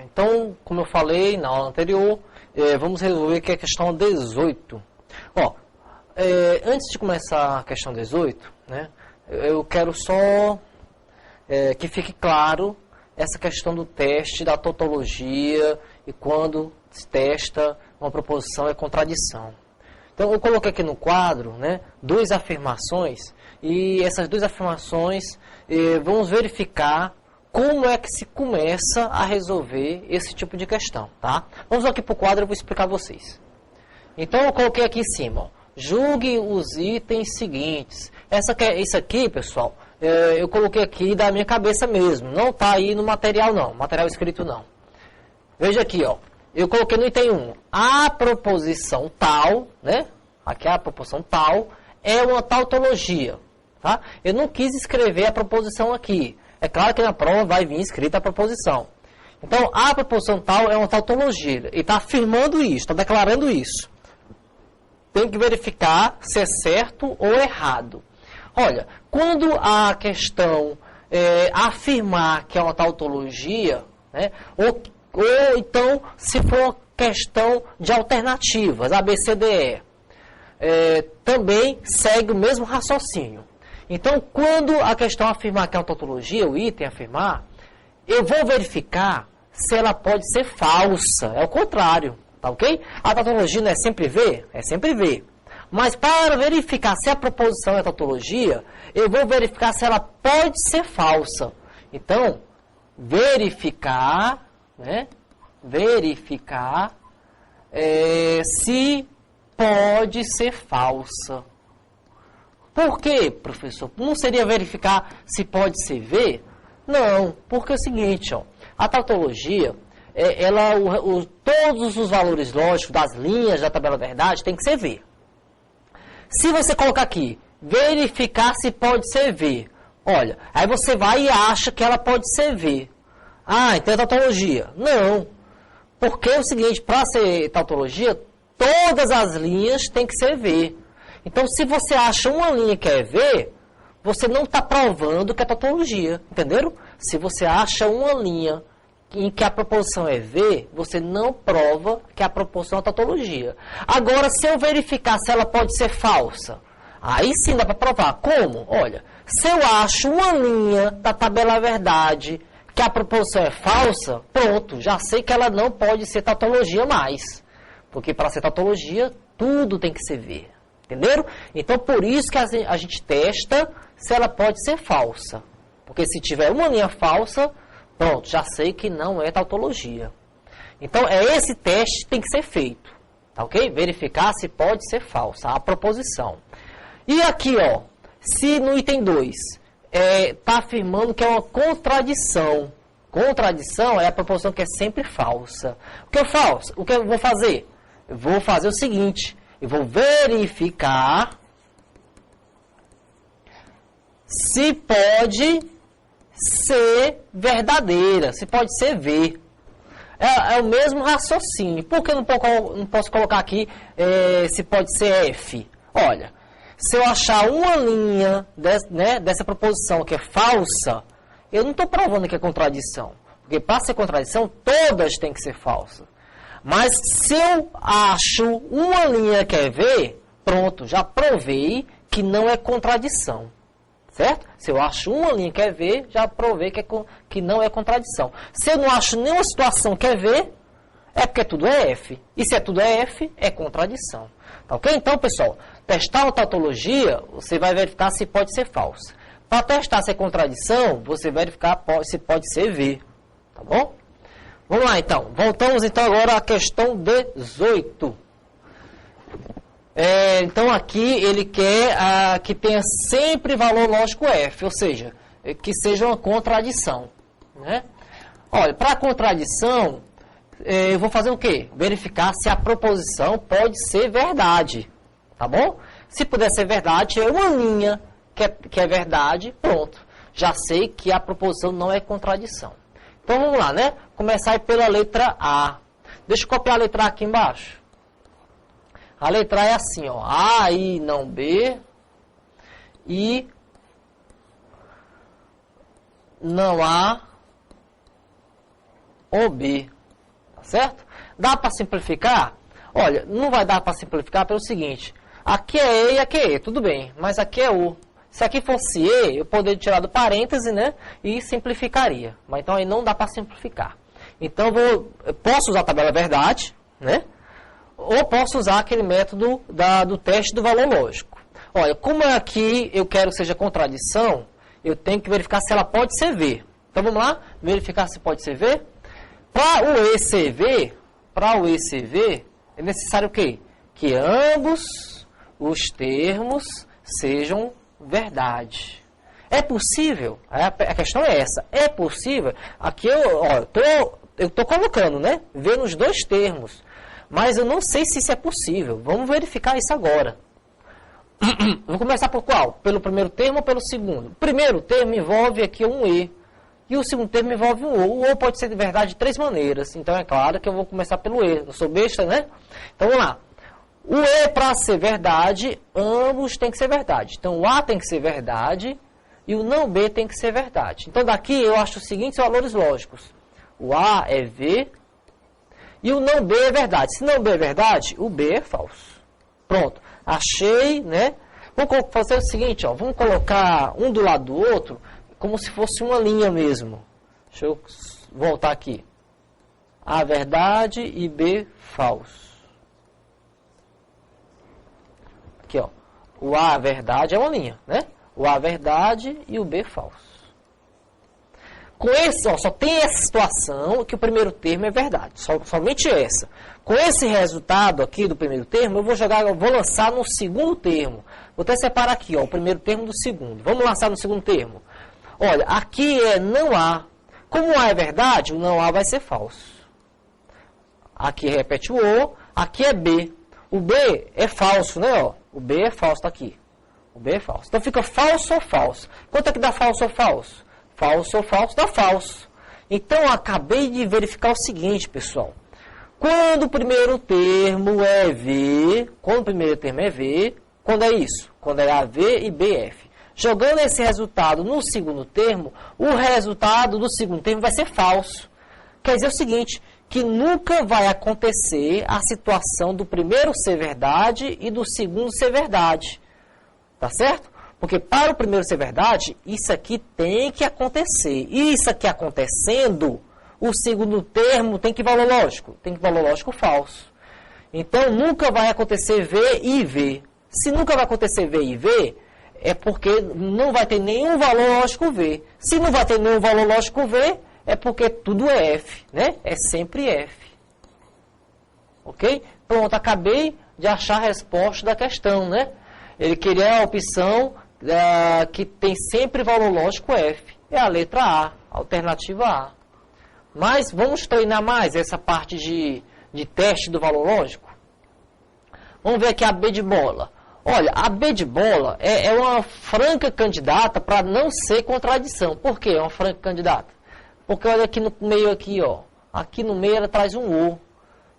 Então, como eu falei na aula anterior, vamos resolver aqui a questão 18. Ó, antes de começar a questão 18, né, eu quero só que fique claro essa questão do teste da tautologia e quando se testa uma proposição é contradição. Então, eu coloquei aqui no quadro, né, duas afirmações, e essas duas afirmações vamos verificar como é que se começa a resolver esse tipo de questão, tá? Vamos aqui para o quadro e eu vou explicar a vocês. Então, eu coloquei aqui em cima, ó, julgue os itens seguintes. Isso aqui, pessoal, eu coloquei aqui da minha cabeça mesmo, não está aí no material não, material escrito não. Veja aqui, ó, eu coloquei no item 1, a proposição tal, né? Aqui a proposição tal é uma tautologia, tá? Eu não quis escrever a proposição aqui. É claro que na prova vai vir escrita a proposição. Então, a proposição tal é uma tautologia. E está afirmando isso, está declarando isso. Tem que verificar se é certo ou errado. Olha, quando a questão afirmar que é uma tautologia, né, ou então se for uma questão de alternativas, A, B, C, D, E, também segue o mesmo raciocínio. Então, quando a questão afirmar que é uma tautologia, o item afirmar, eu vou verificar se ela pode ser falsa. É o contrário, tá ok? A tautologia não é sempre V? É sempre V. Mas para verificar se a proposição é tautologia, eu vou verificar se ela pode ser falsa. Então, verificar, né? Verificar se pode ser falsa. Por quê, professor? Não seria verificar se pode ser V? Não, porque é o seguinte, ó, a tautologia, todos os valores lógicos das linhas da tabela verdade tem que ser V. Se você colocar aqui, verificar se pode ser V, olha, aí você vai e acha que ela pode ser V. Ah, então é tautologia. Não, porque é o seguinte, para ser tautologia, todas as linhas têm que ser V. Então, se você acha uma linha que é V, você não está provando que é tautologia, entenderam? Se você acha uma linha em que a proposição é V, você não prova que a proposição é tautologia. Agora, se eu verificar se ela pode ser falsa, aí sim dá para provar. Como? Olha, se eu acho uma linha da tabela verdade que a proposição é falsa, pronto, já sei que ela não pode ser tautologia mais. Porque para ser tautologia, tudo tem que ser V. Entenderam? Então, por isso que a gente testa se ela pode ser falsa. Porque se tiver uma linha falsa, pronto, já sei que não é tautologia. Então, esse teste que tem que ser feito. Tá ok? Verificar se pode ser falsa, a proposição. E aqui, ó, se no item 2 está afirmando que é uma contradição. Contradição é a proposição que é sempre falsa. O que eu vou fazer? Eu vou fazer o seguinte... Eu vou verificar se pode ser verdadeira, se pode ser V. É o mesmo raciocínio. Por que eu não posso colocar aqui se pode ser F? Olha, se eu achar uma linha dessa proposição que é falsa, eu não estou provando que é contradição. Porque para ser contradição, todas têm que ser falsas. Mas se eu acho uma linha que é V, pronto, já provei que não é contradição. Certo? Se eu acho uma linha que é V, já provei que não é contradição. Se eu não acho nenhuma situação que é V, é porque tudo é F. E se tudo é F, é contradição. Tá ok? Então, pessoal, testar uma tautologia, você vai verificar se pode ser falsa. Para testar se é contradição, você vai verificar se pode ser V. Tá bom? Vamos lá, então. Voltamos, então, agora à questão 18. Então, aqui, ele quer que tenha sempre valor lógico F, ou seja, que seja uma contradição. Né? Olha, para a contradição, eu vou fazer o quê? Verificar se a proposição pode ser verdade. Tá bom? Se puder ser verdade, é uma linha que é verdade, pronto. Já sei que a proposição não é contradição. Então, vamos lá, né? Começar aí pela letra A. Deixa eu copiar a letra A aqui embaixo. A letra A é assim, ó. A e não B. E não há OB. Tá certo? Dá para simplificar? Olha, não vai dar para simplificar pelo seguinte. Aqui é E e aqui é E, tudo bem. Mas aqui é U. Se aqui fosse E, eu poderia tirar do parêntese, né? E simplificaria. Mas então aí não dá para simplificar. Então eu posso usar a tabela verdade, né? Ou posso usar aquele método do teste do valor lógico. Olha, como aqui eu quero que seja contradição, eu tenho que verificar se ela pode ser V. Então vamos lá, verificar se pode ser V. Para o E ser V, é necessário o quê? Que ambos os termos sejam verdade. É possível? A questão é essa. É possível? Aqui eu estou colocando, né? V nos dois termos. Mas eu não sei se isso é possível. Vamos verificar isso agora. Vou começar por qual? Pelo primeiro termo ou pelo segundo? O primeiro termo envolve aqui um E. E o segundo termo envolve um O. O O pode ser de verdade de três maneiras. Então é claro que eu vou começar pelo E. Eu sou besta, né? Então vamos lá. O E, para ser verdade, ambos têm que ser verdade. Então o A tem que ser verdade e o não B tem que ser verdade. Então daqui eu acho os seguintes valores lógicos. O A é V e o não B é verdade. Se não B é verdade, o B é falso. Pronto. Achei, né? Vamos fazer o seguinte, ó. Vamos colocar um do lado do outro como se fosse uma linha mesmo. Deixa eu voltar aqui. A verdade e B falso. Aqui, ó. O A verdade é uma linha, né? O A verdade e o B falso. Com esse, ó, só tem essa situação que o primeiro termo é verdade. Somente essa. Com esse resultado aqui do primeiro termo, eu vou lançar no segundo termo. Vou até separar aqui, ó, o primeiro termo do segundo. Vamos lançar no segundo termo. Olha, aqui é não há. Como o A é verdade, o não há vai ser falso. Aqui repete o O, aqui é B. O B é falso, né? Ó? O B é falso, tá aqui. O B é falso. Então fica falso ou falso. Quanto é que dá falso ou falso? Falso ou falso dá falso. Então eu acabei de verificar o seguinte, pessoal. Quando o primeiro termo é V, quando é isso? Quando é AV e BF. Jogando esse resultado no segundo termo, o resultado do segundo termo vai ser falso. Quer dizer o seguinte, que nunca vai acontecer a situação do primeiro ser verdade e do segundo ser verdade. Tá certo? Porque para o primeiro ser verdade, isso aqui tem que acontecer. E isso aqui acontecendo, o segundo termo tem que valor lógico. Tem que valor lógico falso. Então, nunca vai acontecer V e V. Se nunca vai acontecer V e V, é porque não vai ter nenhum valor lógico V. Se não vai ter nenhum valor lógico V, é porque tudo é F, né? É sempre F. Ok? Pronto, acabei de achar a resposta da questão, né? Ele queria a opção que tem sempre valor lógico F. É a letra A, alternativa A. Mas vamos treinar mais essa parte de teste do valor lógico? Vamos ver aqui a B de bola. Olha, a B de bola é uma franca candidata para não ser contradição. Por que é uma franca candidata? Porque olha aqui no meio, aqui, ó. Aqui no meio ela traz um O.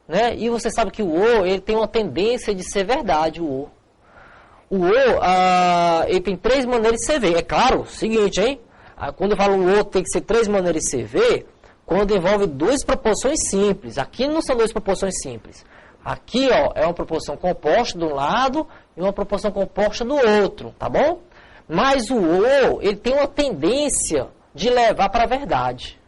Né? E você sabe que o O ele tem uma tendência de ser verdade, o O. O O, ele tem três maneiras de ser V. É claro, seguinte, hein? Quando eu falo o O tem que ser três maneiras de ser V, quando envolve duas proporções simples. Aqui não são duas proporções simples. Aqui, ó, é uma proporção composta de um lado e uma proporção composta do outro, tá bom? Mas o O, ele tem uma tendência de levar para a verdade.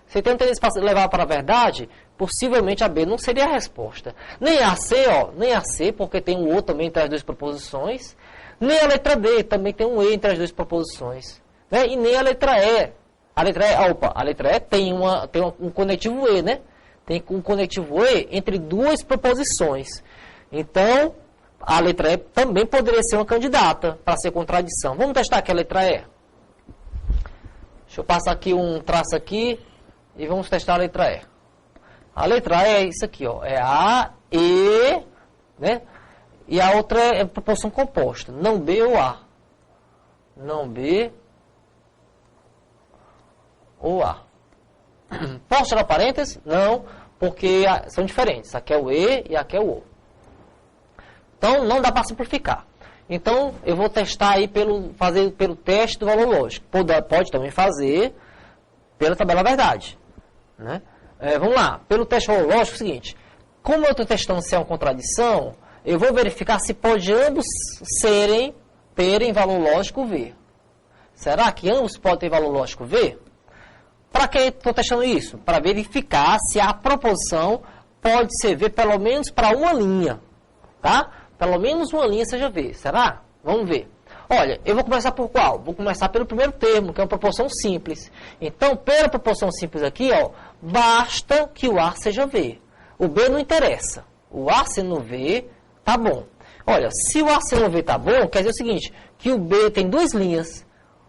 Se tem uma tendência para levar para a verdade, possivelmente a B não seria a resposta. Nem a C, ó, nem a C, porque tem um O também entre as duas proposições. Nem a letra D, também tem um E entre as duas proposições. Né? E nem a letra E. A letra E tem um conectivo E, né? Tem um conectivo E entre duas proposições. Então, a letra E também poderia ser uma candidata para ser contradição. Vamos testar aqui a letra E. Deixa eu passar aqui um traço aqui e vamos testar a letra E. A letra E é isso aqui, ó. É A, E, né? E a outra é proporção composta. Não B ou A. Não B ou A. Posso tirar parênteses? Não, porque são diferentes. Aqui é o E e aqui é o O. Então, não dá para simplificar. Então, eu vou testar aí fazer pelo teste do valor lógico. Pode também fazer pela tabela verdade. Né? Vamos lá, pelo teste valológico é o seguinte, como eu estou testando se é uma contradição, eu vou verificar se pode ambos terem valor lógico V. Será que ambos podem ter valor lógico V? Para que estou testando isso? Para verificar se a proposição pode ser V pelo menos para uma linha. Tá? Pelo menos uma linha seja V. Será? Vamos ver. Olha, eu vou começar por qual? Vou começar pelo primeiro termo, que é uma proporção simples. Então, pela proporção simples aqui, ó, basta que o A seja V. O B não interessa. O A sendo V, tá bom. Olha, se o A sendo V tá bom, quer dizer o seguinte, que o B tem duas linhas.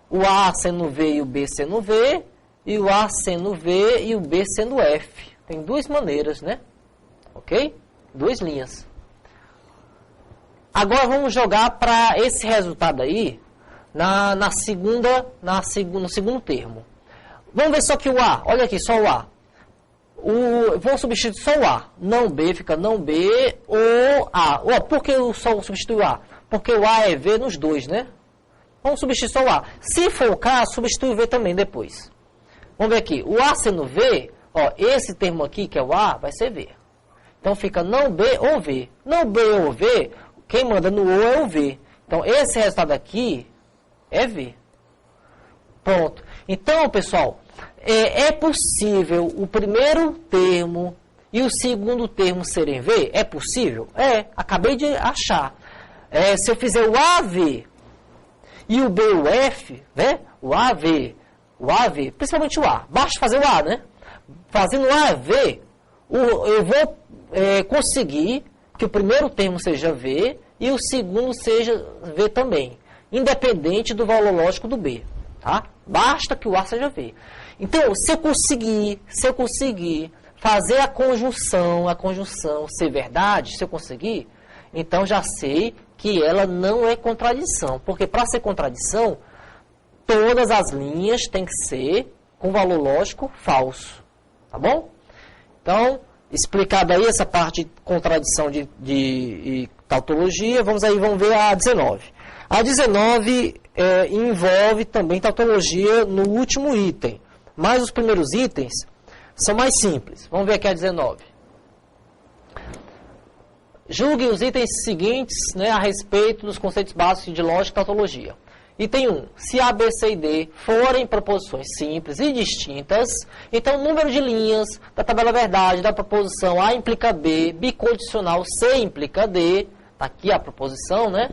O A sendo V e o B sendo V, e o A sendo V e o B sendo F. Tem duas maneiras, né? Ok? Duas linhas. Agora vamos jogar para esse resultado aí no segundo termo. Vamos ver só que o A, olha aqui, só o A. Vou substituir só o A. Não B, fica não B ou A. Por que eu só substituo o A? Porque o A é V nos dois, né? Vamos substituir só o A. Se for o caso, substitui o V também depois. Vamos ver aqui. O A sendo V, ó, esse termo aqui, que é o A, vai ser V. Então fica não B ou V. Não B ou V, quem manda no O é o V. Então esse resultado aqui é V. Pronto. Então, pessoal, é possível o primeiro termo e o segundo termo serem V? É possível? Acabei de achar. Se eu fizer o AV e o B o F, né? O AV, principalmente o A. Basta fazer o A, né? Fazendo o AV, eu vou conseguir que o primeiro termo seja V e o segundo seja V também, independente do valor lógico do B. Tá? Basta que o A seja V. Então, se eu conseguir fazer a conjunção ser verdade, se eu conseguir, então já sei que ela não é contradição. Porque para ser contradição, todas as linhas têm que ser com valor lógico falso. Tá bom? Então, explicada aí essa parte de contradição de tautologia, vamos ver a 19. A 19 envolve também tautologia no último item, mas os primeiros itens são mais simples. Vamos ver aqui a 19. Julgue os itens seguintes, né, a respeito dos conceitos básicos de lógica e tautologia. Item 1. Se A, B, C e D forem proposições simples e distintas, então o número de linhas da tabela verdade da proposição A implica B, bicondicional C implica D, está aqui a proposição, né?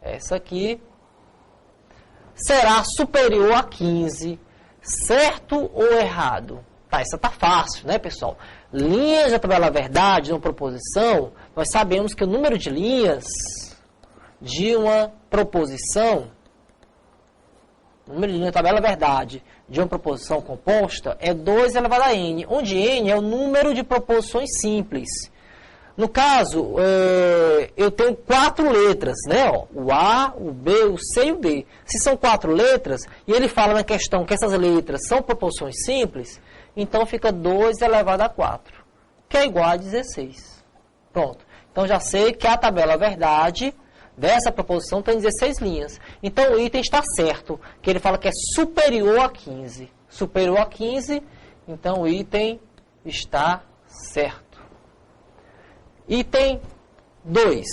Essa aqui será superior a 15, certo ou errado? Tá, essa tá fácil, né, pessoal? Linhas da tabela verdade de uma proposição, nós sabemos que o número de linhas de uma proposição, o número de linhas da tabela verdade de uma proposição composta é 2 elevado a n, onde n é o número de proposições simples. No caso, eu tenho 4 letras, né? Ó, o A, o B, o C e o D. Se são 4 letras, e ele fala na questão que essas letras são proposições simples, então fica 2 elevado a 4, que é igual a 16. Pronto. Então já sei que a tabela verdade dessa proposição tem 16 linhas. Então o item está certo, que ele fala que é superior a 15. Superior a 15, então o item está certo. Item 2.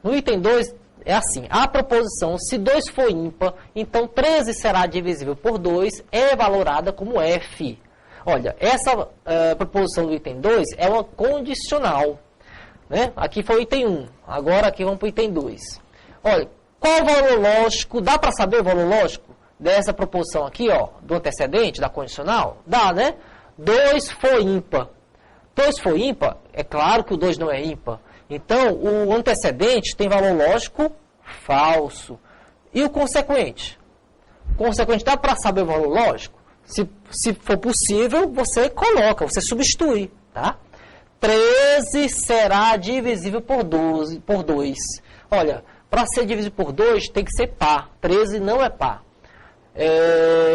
No item 2 é assim, a proposição, se 2 for ímpar, então 13 será divisível por 2, é valorada como F. Olha, essa proposição do item 2 é uma condicional. Né? Aqui foi o item 1, agora aqui vamos para o item 2. Olha, qual o valor lógico, dá para saber o valor lógico dessa proposição aqui, ó, do antecedente, da condicional? Dá, né? 2 for ímpar. 2 for ímpar, é claro que o 2 não é ímpar. Então, o antecedente tem valor lógico falso. E o consequente? O consequente dá para saber o valor lógico? Se for possível, você coloca, você substitui, tá? 13 será divisível por 2. Olha, para ser divisível por 2 tem que ser par. 13 não é par.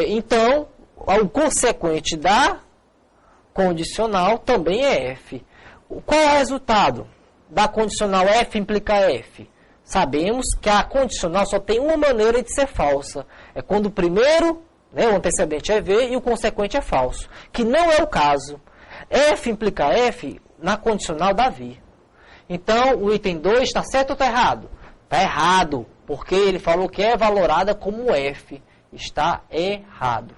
Então, o consequente da condicional também é F. Qual é o resultado da condicional F implica F? Sabemos que a condicional só tem uma maneira de ser falsa. É quando o primeiro né? O antecedente é V e o consequente é falso, que não é o caso. F implica F na condicional da vir. Então, o item 2 está certo ou está errado? Está errado, porque ele falou que é valorada como F. Está errado.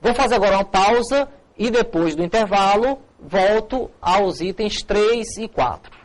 Vou fazer agora uma pausa e depois do intervalo volto aos itens 3 e 4.